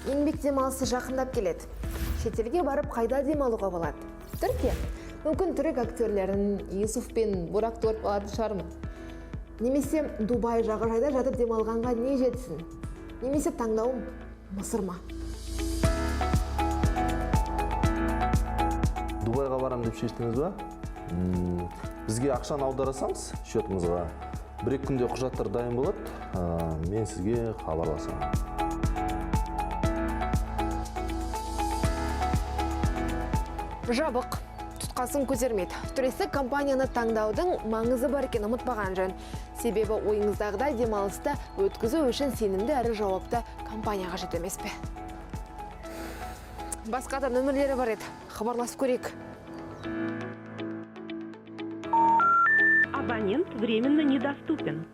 Еңбек демалысы жақындап келеді. Шетелге барып қайда демалуға болады? Түркия. Мүмкін түрік актерлерін Юсуф пен Бурак көріп алатын шығармын. Немесе Дубай жағажайда жатып демалғанға не жетсін? Немесе таңдауым Мысыр ма? Дубайға барам деп шештіңіз ба? Бізге ақшаны аударасаңыз счетымызға, 1-2 күнде құжаттар дайын болады, мен сізге хабарласам. Жабық, тұтқасын көтермейді. Туристік компанияны таңдаудың маңызы бар екенін ұмытпаған жөн. Себебі ойыңыздағыда демалысты өткізу үшін сенімді әрі жауапты компанияға жетемес пе? Басқа да нөмірлері бар еді. Хабарласып көрейік. Абонент временно недоступен.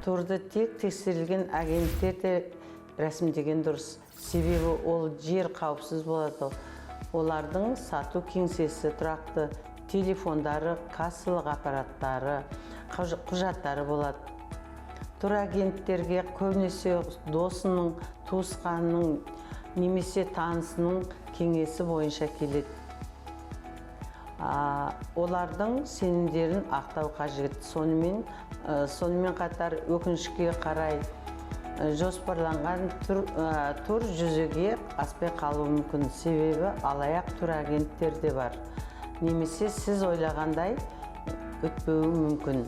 Турды тек тексерілген агенттерде рәсімдеген дұрыс. Себебі ол жер қауіпсіз болады. Олардың сату кеңсесі тұрақты, телефондары, кассалық аппараттары, құжаттары болады. Турагенттерге көбінесе досының, туысқанның, немесе танысының кеңесі бойынша келеді. Олардың сенімдерін ақтау қажет. Сонымен қатар өкінішке қарай жоспарланған тур жүзеге аспай қалуы мүмкін. Себебі алаяқ турагенттер де бар. Немесе сіз ойлағандай өтпеуі мүмкін.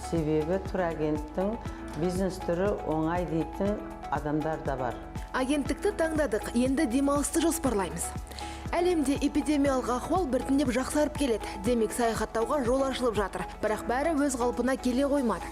Себебі турагенттің бизнес түрі оңай дейтін адамдар да бар. Агенттікті таңдадық, енді демалысты жоспарлаймыз. Әлемде эпидемиялық ахуал біртіндеп жақсарып келеді. Демек саяхаттауға жол ашылып жатыр. Бірақ бәрі өз қалпына келе қоймады.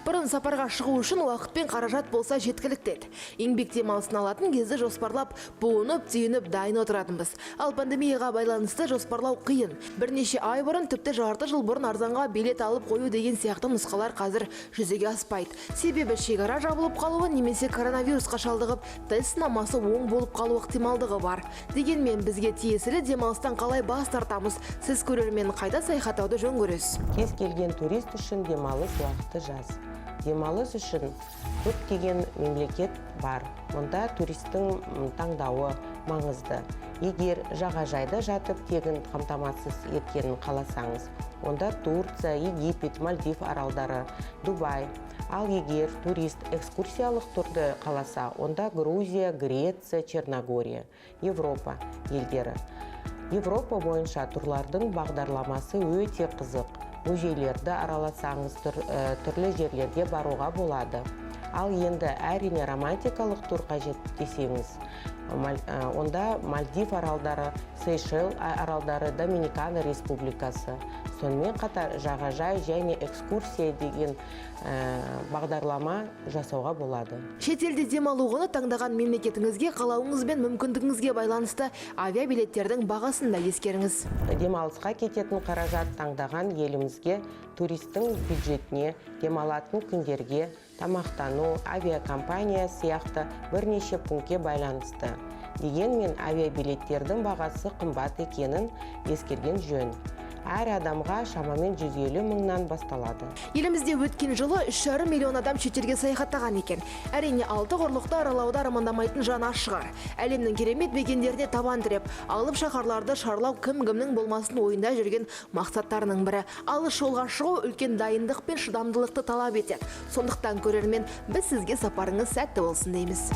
Бұрын сапарға шығу үшін уақыт пен қаражат болса жеткілікті еді. Еңбек демалысын алатын кезде жоспарлап, буынып, түйініп дайын отыратынбыз. Ал пандемияға байланысты жоспарлау қиын. Бірнеше ай бұрын, тіпті жарты жыл бұрын арзанға билет алып қою деген сияқты нұсқалар қазір жүзеге аспайды. Себебі шекара жабылып қалуы немесе коронавирусқа шалдығып, тест сынамасы оң болып қалу ықтималдығы бар. Дегенмен бізге тиесілі демалыстан қалай бас тартамыз? Сіз көрермен қайда саяхаттауды жөн көресіз? Кез келген турист үшін демалыс уақыты жаз. Демалыс үшін көптеген мемлекет бар. Онда туристің таңдауы маңызды. Егер жағажайда жатып тегін қамтамасыз еткенін қаласаңыз, онда Турция, Египет, Мальдив аралдары, Дубай. Ал егер турист экскурсиялық турды қаласа, онда Грузия, Греция, Черногория, Европа елдері. Европа бойынша турлардың бағдарламасы өте қызық. Музейлерді араласаңыз түрлі жерлерге баруға болады. Ал енді әрине романтикалық тур қажет десеңіз, онда Мальдив аралдары, Сейшел аралдары, Доминикана республикасы. Сонымен қатар жағажай және экскурсия деген бағдарлама жасауға болады. Шетелде демалуғыны таңдаған мемлекетіңізге қалауыңыз бен мүмкіндігіңізге байланысты авиабилеттердің бағасын да ескеріңіз. Демалысқа кететін қаражат таңдаған елімізге туристің бюджетіне, демалатын күндерге, тамақтану, авиакомпания сияқты бірнеше пунктке байланысты. Дегенмен авиабилеттердің бағасы қымбат екенін ескерген жөн. Әр адамға шамамен 150 мыңнан басталады. Елімізде өткен жылы 3,5 миллион адам шетелге саяхаттаған екен. Әрине, 6 құрлықты аралауды армандамайтын жан аз шығар. Әлемнің керемет мекендеріне табан тіреп, алып шаһарларды шарлау кім-кімнің болмасын ойында жүрген мақсаттарының бірі. Алыс жолға шығу үлкен дайындық пен шыдамдылықты талап етеді. Сондықтан көрермен, біз сізге сапарыңыз сәтті болсын дейміз.